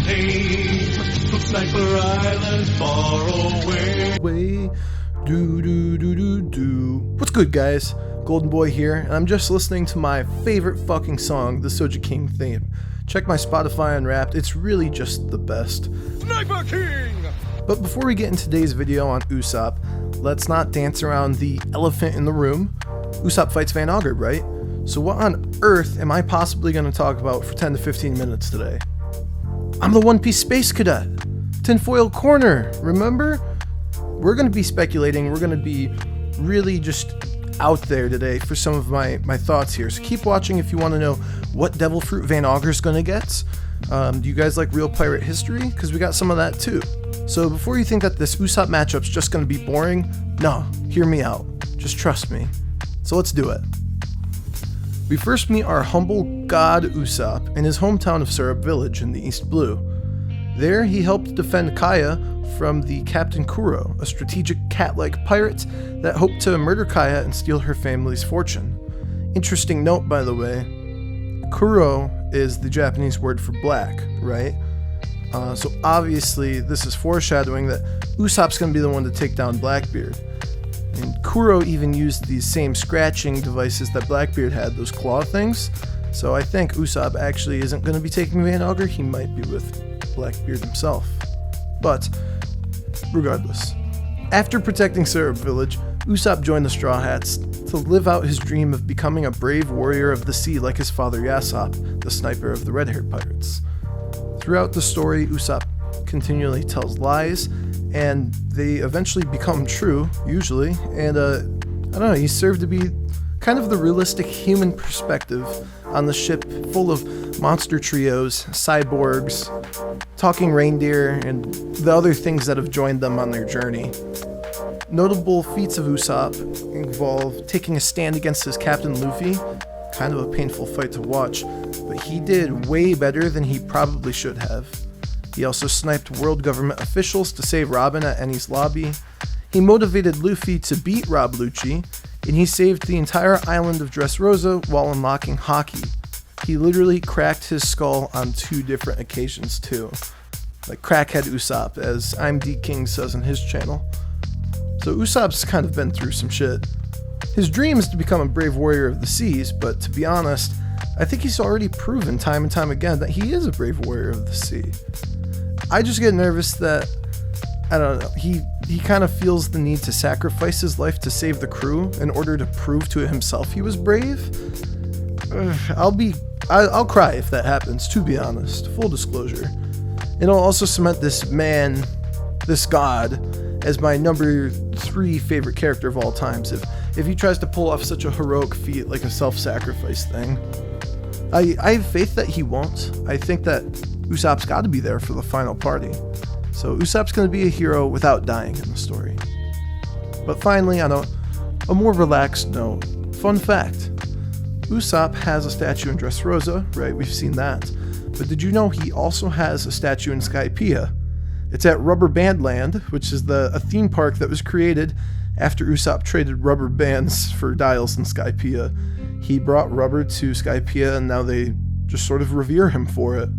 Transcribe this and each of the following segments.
name from Sniper Island far away. What's good, guys? Golden Boy here, and I'm just listening to my favorite fucking song, the Soja King theme. Check my Spotify on Wrapped, it's really just the best. Sniper King! But before we get into today's video on Usopp, let's not dance around the elephant in the room. Usopp fights Van Augur, right? So what on earth am I possibly going to talk about for 10 to 15 minutes today? I'm the One Piece Space Cadet! Tinfoil Corner, remember? We're going to be speculating, we're going to be really just out there today for some of my thoughts here. So keep watching if you want to know what devil fruit Van Augur's going to get. Do you guys like real pirate history? Because we got some of that too. So before you think that this Usopp matchup's just going to be boring, no, hear me out. Just trust me. So let's do it. We first meet our humble god Usopp in his hometown of Syrup Village in the East Blue. There he helped defend Kaya from the Captain Kuro, a strategic cat-like pirate that hoped to murder Kaya and steal her family's fortune. Interesting note, by the way, Kuro is the Japanese word for black, right? So obviously this is foreshadowing that Usopp's going to be the one to take down Blackbeard. And Kuro even used these same scratching devices that Blackbeard had, those claw things. So I think Usopp actually isn't going to be taking Van Augur, he might be with Blackbeard himself. But regardless, after protecting Syrup Village, Usopp joined the Straw Hats to live out his dream of becoming a brave warrior of the sea like his father Usopp, the sniper of the red-haired pirates. Throughout the story, Usopp continually tells lies, and they eventually become true, usually, and I don't know, he served to be kind of the realistic human perspective on the ship full of monster trios, cyborgs, talking reindeer, and the other things that have joined them on their journey. Notable feats of Usopp involve taking a stand against his captain Luffy, kind of a painful fight to watch, but he did way better than he probably should have. He also sniped world government officials to save Robin at Enies Lobby. He motivated Luffy to beat Rob Lucci, and he saved the entire island of Dressrosa while unlocking Haki. He literally cracked his skull on 2 different occasions too. Like crackhead Usopp, as I'm D King says on his channel. So Usopp's kind of been through some shit. His dream is to become a brave warrior of the seas, but to be honest, I think he's already proven time and time again that he is a brave warrior of the sea. I just get nervous that, I don't know, he kind of feels the need to sacrifice his life to save the crew in order to prove to himself he was brave. I'll cry if that happens, to be honest, full disclosure. It'll also cement this man, this god, as my number 3 favorite character of all times if he tries to pull off such a heroic feat like a self-sacrifice thing. I have faith that he won't. I think that Usopp's got to be there for the final party. So Usopp's going to be a hero without dying in the story. But finally, on a more relaxed note, fun fact. Usopp has a statue in Dressrosa, right? We've seen that. But did you know he also has a statue in Skypiea? It's at Rubber Band Land, which is a theme park that was created after Usopp traded rubber bands for dials in Skypiea. He brought rubber to Skypiea, and now they just sort of revere him for it.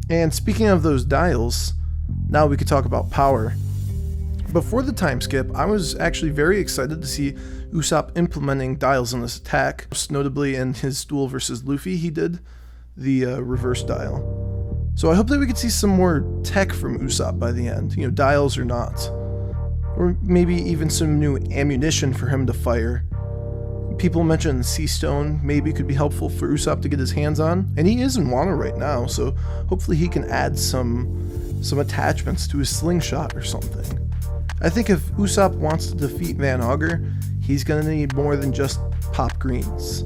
And speaking of those dials, now we could talk about power. Before the time skip, I was actually very excited to see Usopp implementing dials in this attack. Most notably in his duel versus Luffy, he did the reverse dial. So I hope that we could see some more tech from Usopp by the end, dials or not. Or maybe even some new ammunition for him to fire. People mentioned Sea Stone maybe could be helpful for Usopp to get his hands on, and he is in Wano right now, so hopefully he can add some attachments to his slingshot or something. I think if Usopp wants to defeat Van Augur, he's gonna need more than just pop greens.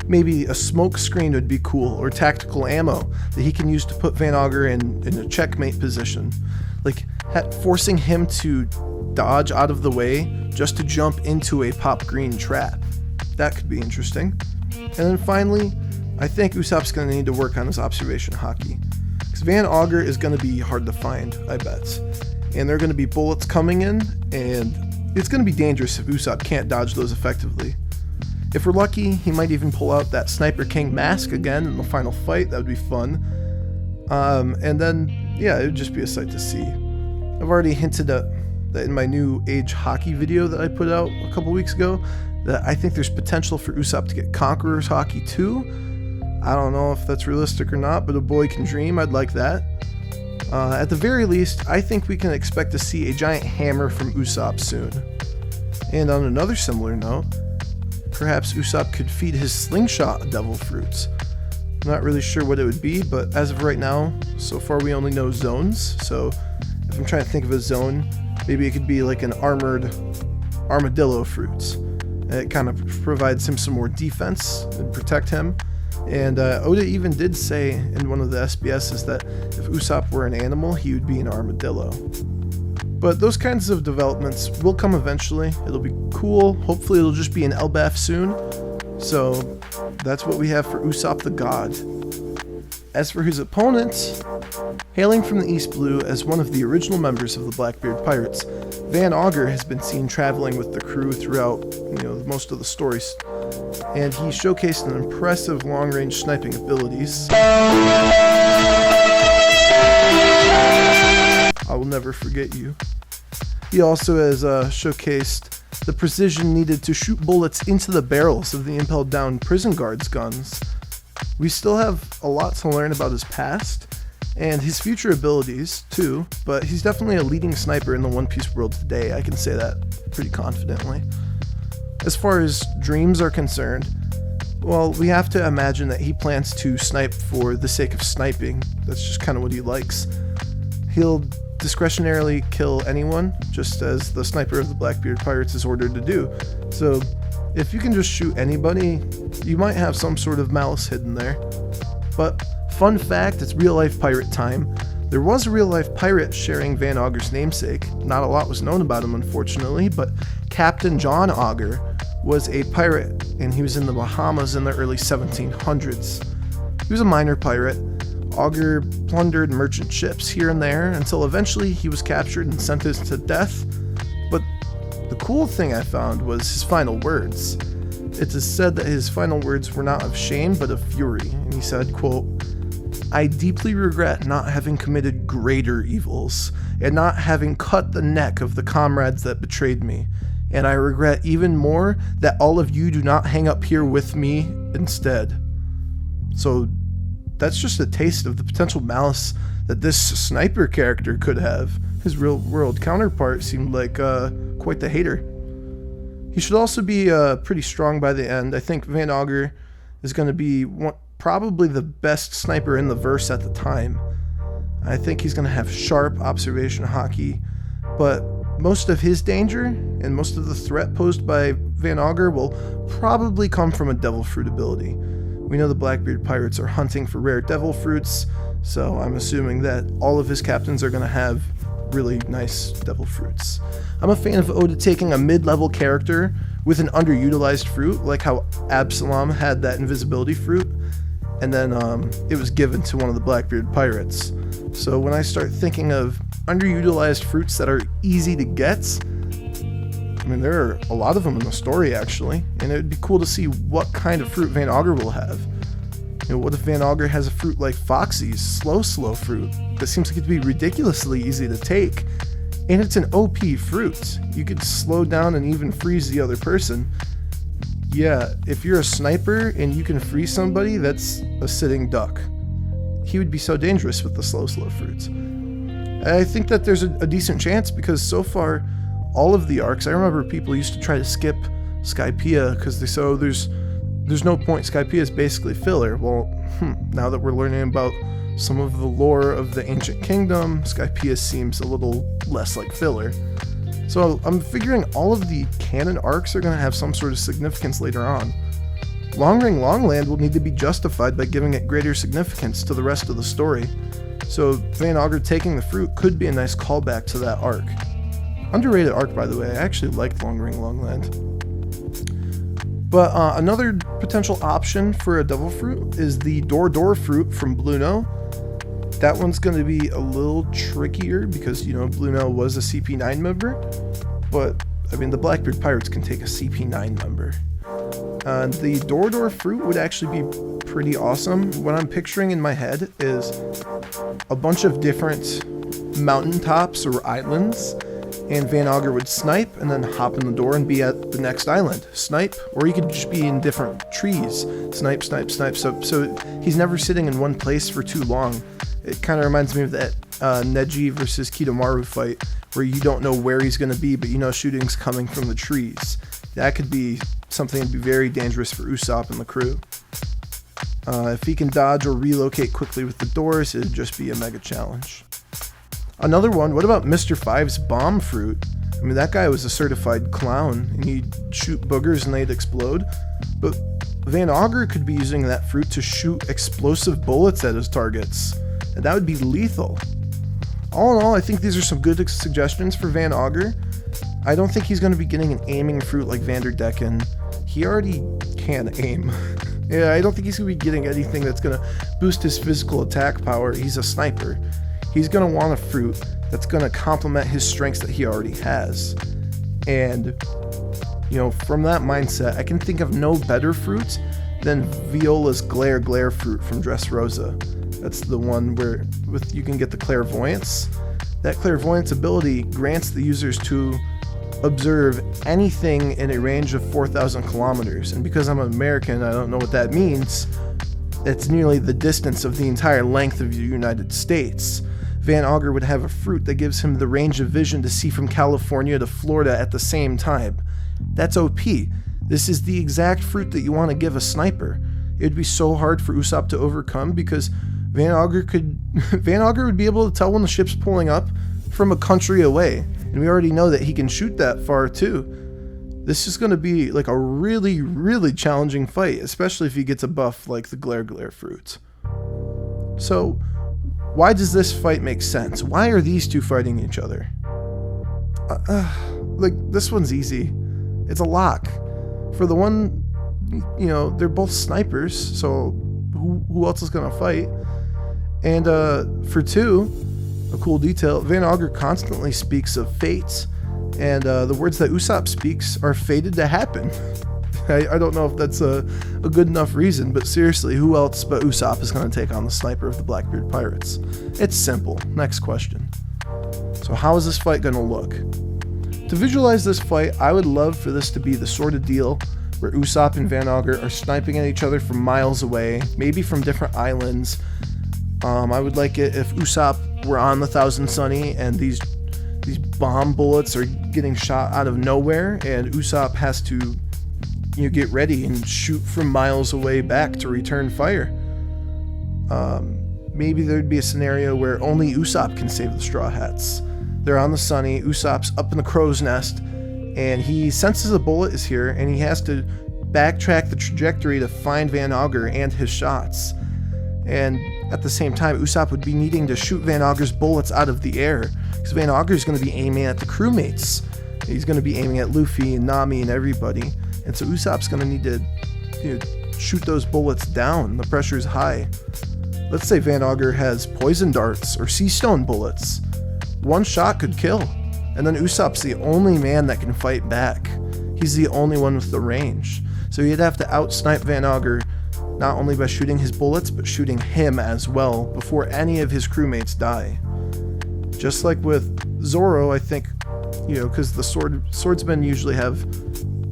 Maybe a smoke screen would be cool, or tactical ammo that he can use to put Van Augur in a checkmate position. Like forcing him to dodge out of the way just to jump into a pop green trap. That could be interesting. And then finally, I think Usopp's going to need to work on his observation Haki. Because Van Augur is going to be hard to find, I bet. And there are going to be bullets coming in, and it's going to be dangerous if Usopp can't dodge those effectively. If we're lucky, he might even pull out that Sniper King mask again in the final fight. That would be fun. And then yeah, it would just be a sight to see. I've already hinted at that in my new Age Hockey video that I put out a couple weeks ago, that I think there's potential for Usopp to get Conqueror's Hockey too. I don't know if that's realistic or not, but a boy can dream. I'd like that. At the very least, I think we can expect to see a giant hammer from Usopp soon. And on another similar note, perhaps Usopp could feed his slingshot devil fruits. I'm not really sure what it would be, but as of right now, so far we only know zones. So if I'm trying to think of a zone, maybe it could be like an armored armadillo fruits. It kind of provides him some more defense and protect him. And Oda even did say in one of the SBSs that if Usopp were an animal, he would be an armadillo. But those kinds of developments will come eventually. It'll be cool. Hopefully it'll just be an Elbaf soon. So that's what we have for Usopp the God. As for his opponent, hailing from the East Blue as one of the original members of the Blackbeard Pirates, Van Augur has been seen traveling with the crew throughout, most of the stories, and he showcased an impressive long-range sniping abilities. I will never forget you. He also has showcased the precision needed to shoot bullets into the barrels of the impelled down prison guards' guns. We still have a lot to learn about his past and his future abilities too, but he's definitely a leading sniper in the One Piece world today. I can say that pretty confidently. As far as dreams are concerned, well, we have to imagine that he plans to snipe for the sake of sniping. That's just kind of what he likes. He'll discretionarily kill anyone, just as the sniper of the Blackbeard Pirates is ordered to do. So if you can just shoot anybody, you might have some sort of malice hidden there. But fun fact, it's real life pirate time. There was a real life pirate sharing Van Augur's namesake. Not a lot was known about him, unfortunately, but Captain John Augur was a pirate, and he was in the Bahamas in the early 1700s. He was a minor pirate. Augur plundered merchant ships here and there until eventually he was captured and sentenced to death. But the cool thing I found was his final words. It is said that his final words were not of shame but of fury, and he said, quote, "I deeply regret not having committed greater evils and not having cut the neck of the comrades that betrayed me, and I regret even more that all of you do not hang up here with me instead." So that's just a taste of the potential malice that this sniper character could have. His real world counterpart seemed like quite the hater. He should also be pretty strong by the end. I think Van Augur is going to be probably the best sniper in the verse at the time. I think he's going to have sharp observation hockey, but most of his danger and most of the threat posed by Van Augur will probably come from a devil fruit ability. We know the Blackbeard Pirates are hunting for rare devil fruits, so I'm assuming that all of his captains are going to have really nice devil fruits. I'm a fan of Oda taking a mid-level character with an underutilized fruit, like how Absalom had that invisibility fruit, and then it was given to one of the Blackbeard Pirates. So when I start thinking of underutilized fruits that are easy to get, I mean, there are a lot of them in the story, actually, and it would be cool to see what kind of fruit Van Augur will have. What if Van Augur has a fruit like Foxy's slow fruit that seems like it'd be ridiculously easy to take, and it's an OP fruit. You could slow down and even freeze the other person. Yeah, if you're a sniper and you can freeze somebody, that's a sitting duck. He would be so dangerous with the slow fruits. I think that there's a decent chance because so far, all of the arcs, I remember people used to try to skip Skypiea because they saw there's no point. Skypiea is basically filler. Well, now that we're learning about some of the lore of the ancient kingdom, Skypiea seems a little less like filler. So I'm figuring all of the canon arcs are going to have some sort of significance later on. Long Ring Longland will need to be justified by giving it greater significance to the rest of the story. So Van Augur taking the fruit could be a nice callback to that arc. Underrated arc, by the way. I actually liked Long Ring Longland. But another potential option for a devil fruit is the Door fruit from Blueno. That one's going to be a little trickier because, Blueno was a CP9 member. But, I mean, the Blackbeard Pirates can take a CP9 member. The Dorador fruit would actually be pretty awesome. What I'm picturing in my head is a bunch of different mountaintops or islands, and Van Augur would snipe and then hop in the door and be at the next island. Snipe, or he could just be in different trees. Snipe, snipe, snipe. So he's never sitting in one place for too long. It kind of reminds me of that Neji versus Kidomaru fight, where you don't know where he's going to be, but you know shooting's coming from the trees. That could be something that'd be very dangerous for Usopp and the crew. If he can dodge or relocate quickly with the doors, it'd just be a mega challenge. Another one, what about Mr. Five's bomb fruit? I mean, that guy was a certified clown, and he'd shoot boogers and they'd explode. But Van Augur could be using that fruit to shoot explosive bullets at his targets, and that would be lethal. All in all, I think these are some good suggestions for Van Augur. I don't think he's going to be getting an aiming fruit like Vanderdecken. He already can aim. Yeah, I don't think he's going to be getting anything that's going to boost his physical attack power. He's a sniper. He's going to want a fruit that's going to complement his strengths that he already has. And, you know, from that mindset, I can think of no better fruit than Viola's Glare fruit from Dressrosa. That's the one where you can get the clairvoyance. That clairvoyance ability grants the users to observe anything in a range of 4,000 kilometers. And because I'm American, I don't know what that means. It's nearly the distance of the entire length of the United States. Van Augur would have a fruit that gives him the range of vision to see from California to Florida at the same time. That's OP. This is the exact fruit that you want to give a sniper. It would be so hard for Usopp to overcome because Van Augur would be able to tell when the ship's pulling up from a country away. And we already know that he can shoot that far too. This is going to be like a really, really challenging fight, especially if he gets a buff like the Glare fruit. So, why does this fight make sense? Why are these two fighting each other? Like, this one's easy. It's a lock. For the one, you know, they're both snipers, so who else is going to fight? And for two, a cool detail, Van Augur constantly speaks of fate, and the words that Usopp speaks are fated to happen. I don't know if that's a good enough reason, but seriously, who else but Usopp is going to take on the sniper of the Blackbeard Pirates? It's simple. Next question. So how is this fight going to look? To visualize this fight, I would love for this to be the sort of deal where Usopp and Van Augur are sniping at each other from miles away, maybe from different islands. I would like it if Usopp were on the Thousand Sunny and these bomb bullets are getting shot out of nowhere, and Usopp has to get ready and shoot from miles away back to return fire. Maybe there'd be a scenario where only Usopp can save the Straw Hats. They're on the Sunny, Usopp's up in the crow's nest, and he senses a bullet is here, and he has to backtrack the trajectory to find Van Augur and his shots. And at the same time, Usopp would be needing to shoot Van Augur's bullets out of the air, because Van Augur's going to be aiming at the crewmates. He's going to be aiming at Luffy and Nami and everybody. And so Usopp's going to need to shoot those bullets down. The pressure is high. Let's say Van Augur has poison darts or sea stone bullets. One shot could kill. And then Usopp's the only man that can fight back. He's the only one with the range. So he'd have to out-snipe Van Augur, not only by shooting his bullets, but shooting him as well before any of his crewmates die. Just like with Zoro, I think, because the swordsmen usually have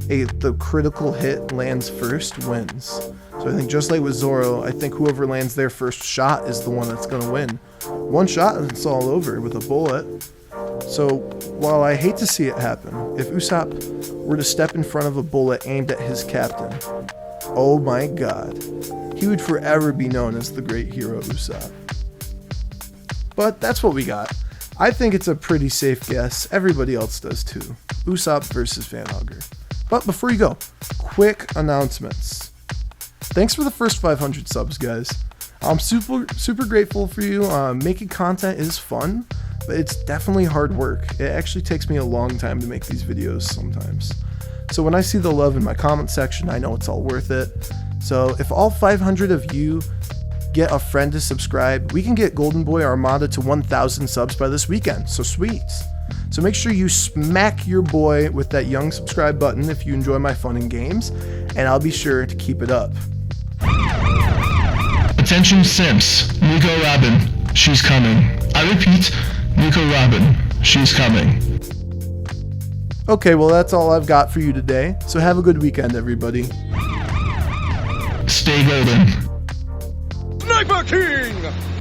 the critical hit lands first wins. So I think just like with Zoro, I think whoever lands their first shot is the one that's going to win. One shot and it's all over with a bullet. So while I hate to see it happen, if Usopp were to step in front of a bullet aimed at his captain, oh my god, he would forever be known as the great hero Usopp. But that's what we got. I think it's a pretty safe guess. Everybody else does too. Usopp versus Van Augur. But before you go, quick announcements. Thanks for the first 500 subs, guys. I'm super grateful for you. Making content is fun, but it's definitely hard work. It actually takes me a long time to make these videos sometimes. So when I see the love in my comment section, I know it's all worth it. So if all 500 of you get a friend to subscribe, we can get Golden Boy Armada to 1,000 subs by this weekend. So sweet. So make sure you smack your boy with that young subscribe button if you enjoy my fun and games, and I'll be sure to keep it up. Attention simps, Nico Robin, she's coming. I repeat, Nico Robin, she's coming. Okay, well that's all I've got for you today, so have a good weekend, everybody. Stay golden. Sniper King!